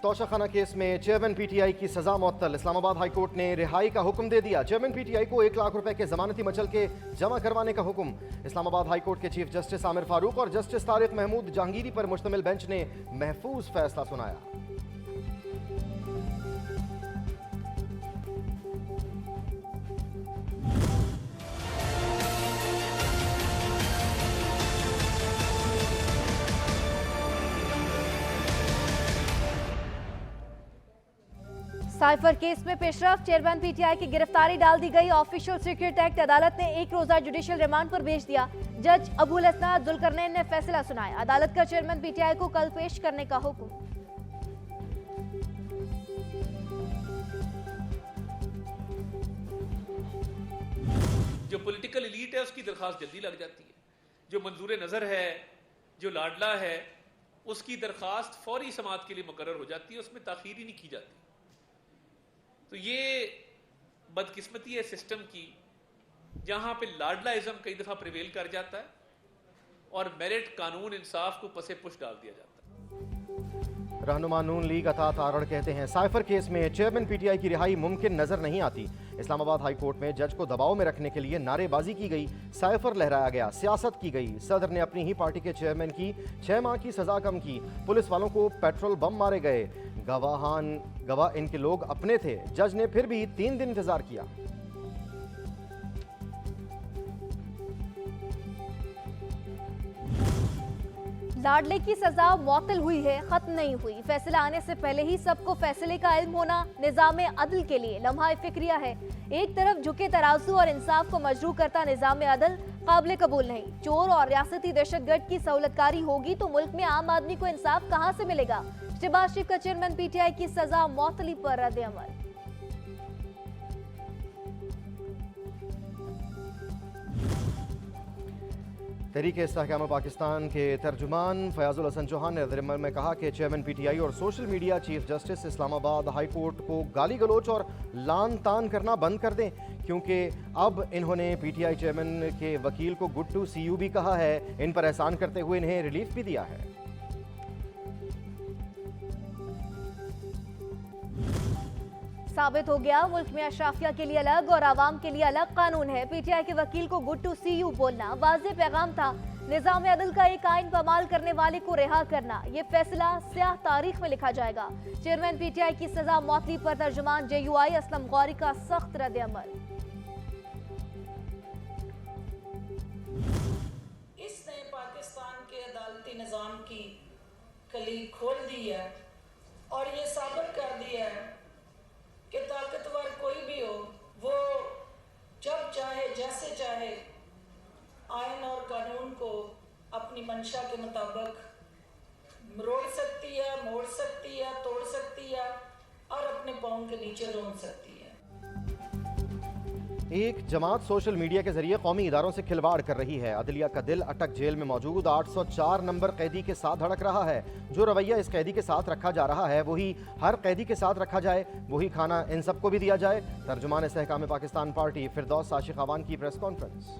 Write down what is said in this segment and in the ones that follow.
Toshakhana case में chairman PTI की सजा मुअत्तल। इस्लामाबाद हाई कोर्ट ने रिहाई का हुक्म दे दिया। चेयरमैन पीटीआई को 1 लाख रुपए के जमानती मचल के जमा करवाने का हुक्म। इस्लामाबाद हाई कोर्ट के चीफ जस्टिस आमिर फारूक और जस्टिस तारिक महमूद जहांगीरी पर मुश्तमिल बेंच ने महफूज फैसला सुनाया। साइफर केस में पेशरफ, चेयरमैन पीटीआई की गिरफ्तारी डाल दी गई। ऑफिशियल सीक्रेट एक्ट अदालत ने 1 रोजा जुडिशियल रिमांड पर भेज दिया। जज अबुल हसनात जुल्करनैन ने फैसला सुनाया। अदालत का चेयरमैन पीटीआई को कल पेश करने का हुक्म। जो पॉलिटिकल एलीट है उसकी दरखास्त जल्दी लग जाती है, जो मंजूर नजर है, जो लाडला है, उसकी दरखास्त फौरी समाअत के लिए मुकर्रर हो जाती है, उसमें ताखीर ही नहीं की जाती। तो ये बदकिस्मती है सिस्टम की, जहां पे लाडलाइज्म कई दफा प्रिवेल कर जाता है और मेरिट, कानून, इंसाफ को पसे पुश डाल दिया जाता है। रहनुमा नून लीग अता तारड़ कहते हैं साइफर केस में चेयरमैन पीटीआई की रिहाई मुमकिन नजर नहीं आती। इस्लामाबाद हाई कोर्ट में जज को दबाव में रखने के लिए नारेबाजी की गई, साइफर लहराया गया, सियासत की गई। सदर ने अपनी ही पार्टी के चेयरमैन की 6 माह की सजा कम की। पुलिस वालों को पेट्रोल बम मारे गए। गवाह इनके लोग अपने थे। जज ने फिर भी 3 दिन इंतजार किया। लाडले की सजा मुअत्तल हुई है, खत्म नहीं हुई। फैसला आने से पहले ही सबको फैसले का इल्म होना निजाम अदल के लिए लम्हा फिक्रिया है। एक तरफ झुके तराजू और इंसाफ को मजरूह करता निजाम अदल काबिल कबूल नहीं। चोर और रियासती दहशतगर्द की सहूलतकारी होगी तो मुल्क में आम आदमी को इंसाफ कहां से मिलेगा। शहबाज शरीफ का चेयरमैन पीटीआई की सजा मुअत्तली पर रद्द अमल। तहरीक इस्तेहकाम पाकिस्तान के तर्जुमान फयाजुल हसन चौहान ने रद्द-ए-अमल में कहा कि चेयरमैन पीटीआई और social media chief justice Islamabad high court को गाली गलोच और लान तान करना बंद कर दें, क्योंकि अब इन्होंने पीटीआई चेयरमैन के वकील को गुड टू सी यू भी कहा है। इन पर एहसान करते हुए इन्हें रिलीफ भी दिया है। साबित हो गया मुल्क में अशराफिया के लिए अलग और आवाम के लिए अलग कानून है। पीटीआई के वकील को गुड टू सी यू बोलना वाज़ेह पैगाम था। निजाम अदल का एक आइन पामाल करने वाले को रिहा करना, ये फैसला स्याह तारीख में लिखा जाएगा। चेयरमैन पीटीआई की सजा मौतली पर तर्जुमान JUI असलम गौरी का सख्त रद्द अमल। इसने पाकिस्तान के अदालती निज़ाम की कली खोल दी है और ये साबित कर दिया है कि ताकतवर कोई भी हो, वो जब चाहे जैसे चाहे आइन और कानून को अपनी मंशा के मुताबिक मरोड़ सकती है, मोड़ सकती है, तोड़ सकती है और अपने पाँव के नीचे रोन सकती है। एक जमात सोशल मीडिया के जरिए कौमी इदारों से खिलवाड़ कर रही है। अदलिया का दिल अटक जेल में मौजूद 804 नंबर कैदी के साथ धड़क रहा है। जो रवैया इस कैदी के साथ रखा जा रहा है वही हर कैदी के साथ रखा जाए, वही खाना इन सबको भी दिया जाए। तर्जुमान इस्तेहकाम पाकिस्तान पार्टी फिरदौस आशिक अवान की प्रेस कॉन्फ्रेंस।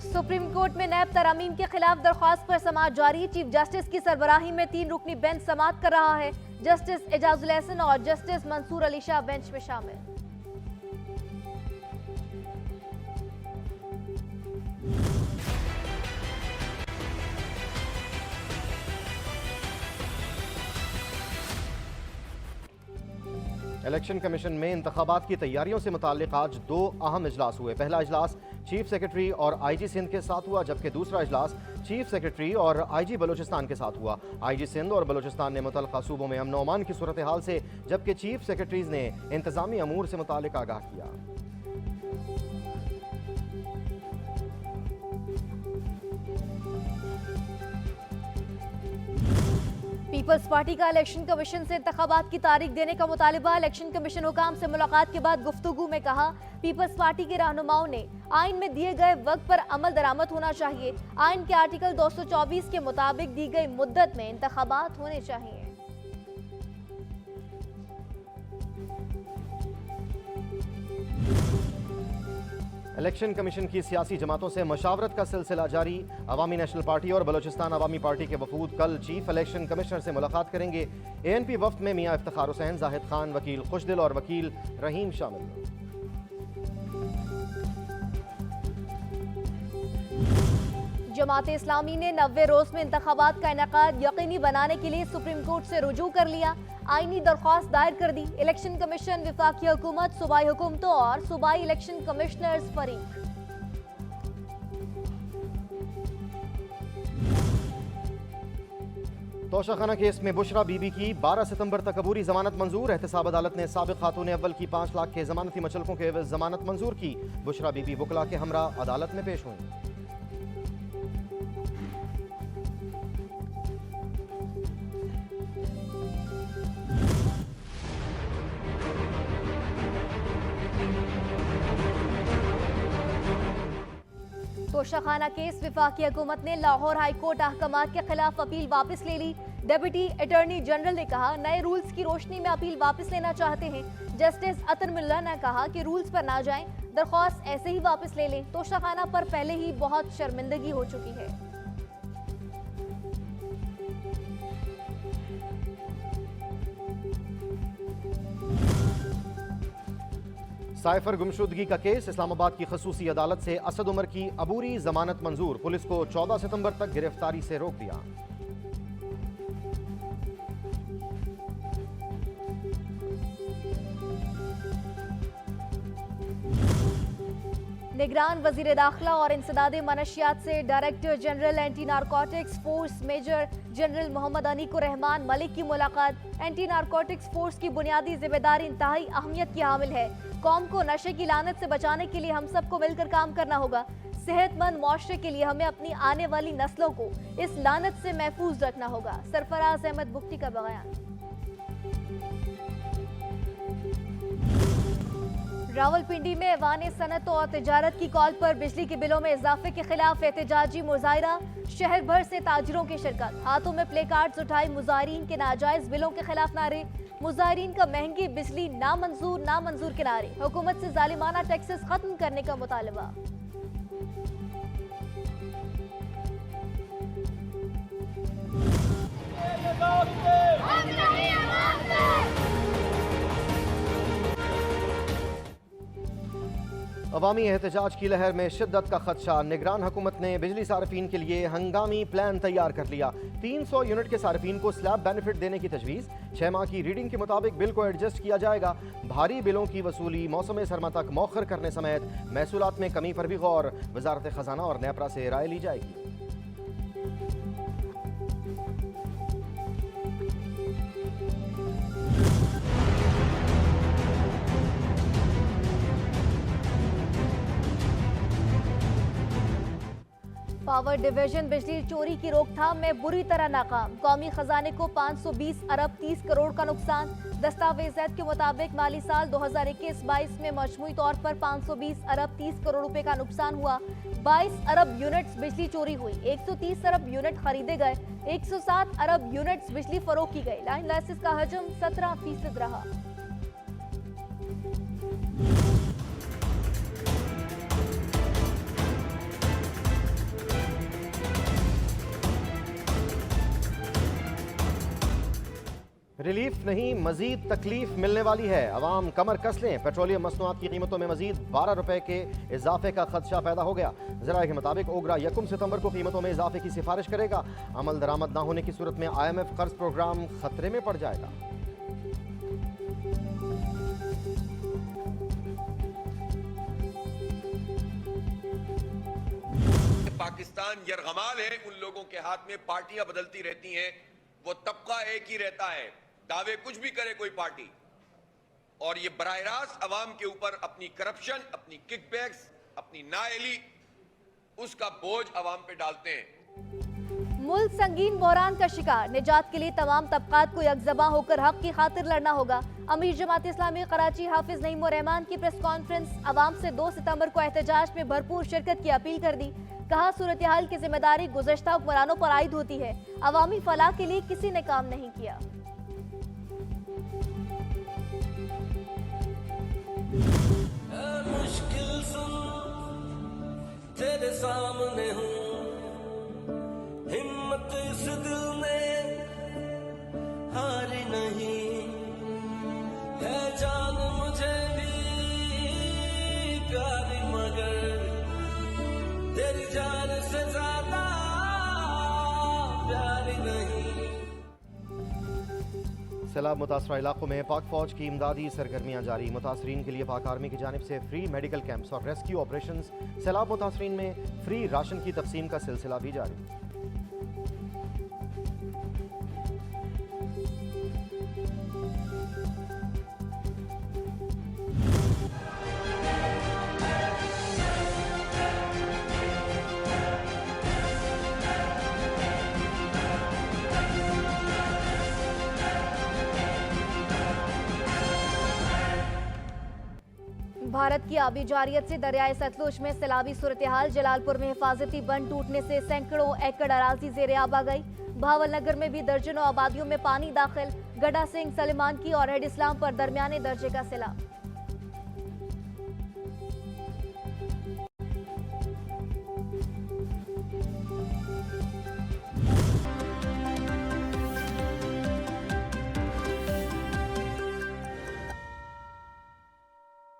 सुप्रीम कोर्ट में नैब तरामीम के खिलाफ दरख्वास्त पर समाअत जारी। चीफ जस्टिस की सरबराही में 3 रुकनी बेंच समाअत कर रहा है। जस्टिस एजाजुल एहसन और जस्टिस मंसूर अली शाह बेंच में शामिल। इलेक्शन कमीशन में इंतखाबात की तैयारियों से मुताल्लिक आज 2 अहम इजलास हुए। पहला इजलास चीफ सेक्रेटरी और IG सिंध के साथ हुआ, जबकि दूसरा इजलास चीफ सेक्रेटरी और IG बलोचिस्तान के साथ हुआ। IG सिंध और बलोचिस्तान ने मुतल्लिका सूबों में अमन अमान की सूरत हाल से, जबकि चीफ सेक्रेटरीज ने इंतजामी अमूर से मुताल्लिक आगाह किया। पीपल्स पार्टी का इलेक्शन कमीशन से इंतखाबात की तारीख देने का मुतालिबा। इलेक्शन कमीशन हुकाम से मुलाकात के बाद गुफ्तगू में कहा, पीपल्स पार्टी के रहनुमाओं ने आइन में दिए गए वक्त पर अमल दरामद होना चाहिए। आइन के आर्टिकल 224 के मुताबिक दी गई मुद्दत में इंतखाबात होने चाहिए। इलेक्शन कमीशन की सियासी जमातों से मशावरत का सिलसिला जारी। अवामी नेशनल पार्टी और बलोचिस्तान अवामी पार्टी के वफूद कल चीफ इलेक्शन कमिश्नर से मुलाकात करेंगे। ANP वफ्द में मियां इफ्तिखार हुसैन, जाहिद खान, वकील खुशदिल और वकील रहीम शामिल। जमात इस्लामी ने 90 रोज में इंतखाबात का इनेकाद यकीनी बनाने के लिए सुप्रीम कोर्ट से रुजू कर लिया। आईनी दरख्वास्त दायर कर दी। इलेक्शन कमीशन, विफाकी हुकूमत, सूबाई हुकूमतों और सूबाई इलेक्शन कमिश्नर्स फरीक। तोशाखाना केस में बुशरा बीबी की 12 सितंबर तक अबूरी जमानत मंजूर। एहतसाब अदालत ने साबिक खातून अव्वल की 5 लाख के जमानती मचलकों के एवज जमानत मंजूर की। बुशरा बीबी वकला के हमरा अदालत में पेश हुई। तोशाखाना केस, विफाकी हुकूमत ने लाहौर हाई कोर्ट अहकामात के खिलाफ अपील वापस ले ली। डिप्टी अटॉर्नी जनरल ने कहा नए रूल्स की रोशनी में अपील वापस लेना चाहते हैं। जस्टिस अतर मिल्ला ने कहा कि रूल्स पर ना जाएं, दरख्वास्त ऐसे ही वापस ले लें। तोशाखाना पर पहले ही बहुत शर्मिंदगी हो चुकी है। साइफर गुमशुदगी का केस, इस्लामाबाद की खसूसी अदालत से असद उमर की अबूरी जमानत मंजूर। पुलिस को 14 सितंबर तक गिरफ्तारी से रोक दिया। निगरान वजीर दाखिला और इंसदादे मनशियात से director general anti narcotics force major general Mohammad Aneequr Rehman Malik की मुलाकात। एंटी नारकोटिक्स फोर्स की बुनियादी जिम्मेदारी इंतहाई अहमियत की हामिल है। कौम को नशे की लानत से बचाने के लिए हम सबको मिलकर काम करना होगा। सेहतमंद मुआशरे के लिए हमें अपनी आने वाली नस्लों को इस लानत से महफूज रखना होगा। सरफराज अहमद बुख्ती का बयान। रावलपिंडी में ऐवान सनत और तिजारत की कॉल पर बिजली के बिलों में इजाफे के खिलाफ एहतजाजी मुजाहिरा। शहर भर से ताजिरों की शिरकत। हाथों में प्ले कार्ड्स उठाए मुजाहिरीन के नाजायज बिलों के खिलाफ नारे। मुजाहिरीन का महंगी बिजली नामंजूर के नारे। हुकूमत से जालिमाना टैक्सेस खत्म करने का मुतालबा। अवामी एहतजाज की लहर में शिद्दत का खदशा। निगरान हुकूमत ने बिजली सार्फिन के लिए हंगामी प्लान तैयार कर लिया। 300 यूनिट के सार्फिन को स्लैब बेनिफिट देने की तजवीज़। 6 माह की रीडिंग के मुताबिक बिल को एडजस्ट किया जाएगा। भारी बिलों की वसूली मौसम सरमा तक मौखर करने समेत महसूलात में कमी पर भी गौर। वजारत खजाना और नेपरा से राय ली जाएगी। पावर डिवीजन बिजली चोरी की रोकथाम में बुरी तरह नाकाम। कौमी खजाने को 520 अरब 30 करोड़ का नुकसान। दस्तावेज़ात के मुताबिक माली साल 2021-22 में मजमूई तौर पर 520 अरब 30 करोड़ रुपए का नुकसान हुआ। 22 अरब यूनिट्स बिजली चोरी हुई। 130 अरब यूनिट खरीदे गए। 107 अरब यूनिट्स बिजली फरोख्त की गई। लाइन लाइसेंस का हजम 17% रहा। रिलीफ नहीं, मजीद तकलीफ मिलने वाली है। अवाम कमर कस लें। पेट्रोलियम मसनूआत की कीमतों में मजीद 12 रुपए के इजाफे का खदशा पैदा हो गया। ज़राए के मुताबिक ओगरा 1 सितंबर को कीमतों में इजाफे की सिफारिश करेगा। अमल दरामद न होने की सूरत में IMF कर्ज प्रोग्राम खतरे में पड़ जाएगा। पाकिस्तान यरगमाल है। उन लोगों के हाथ में पार्टियां बदलती रहती हैं, वो तबका एक ही रहता है। दावे कुछ भी करे कोई पार्टी, और ये बराह रास्त अवाम के ऊपर अपनी करप्शन, अपनी किकबैक्स, अपनी नाअहली, उसका बोझ अवाम पे डालते हैं। मुल्क संगीन बहरान का शिकार। निजात के लिए तमाम तबकात को यकजबां होकर हक की खातिर लड़ना होगा। अमीर जमात इस्लामी कराची हाफिज नईम रहमान की प्रेस कॉन्फ्रेंस। अवाम से 2 सितंबर को एहतजाज में भरपूर शिरकत की अपील कर दी। कहा सूरत हाल की जिम्मेदारी गुज़श्ता हुक्मरानों पर आयद होती है। अवामी फलाह के लिए किसी ने काम नहीं किया। तेरे सामने हूँ, हिम्मत इस दिल में हारी नहीं है, जान मुझे भी प्यारी मगर तेरी जान से ज्यादा प्यारी नहीं। सैलाब मुतासरा इलाकों में पाक फौज की इमदादी सरगर्मियां जारी। मुतासरीन के लिए पाक आर्मी की जानिब से फ्री मेडिकल कैंप्स और रेस्क्यू ऑपरेशंस। सैलाब मुतासरीन में फ्री राशन की तकसीम का सिलसिला भी जारी। भारत की आबी जारियत से दरियाए सतलुज में सैलाबी सूरत-ए-हाल। जलालपुर में हिफाजती बंद टूटने से सैकड़ों एकड़ अराजी ज़ेरे आब आ गई। भावल नगर में भी दर्जनों आबादियों में पानी दाखिल। गड्डा सिंह, सलेमान की और हेड इस्लाम पर दरमियाने दर्जे का सैलाब।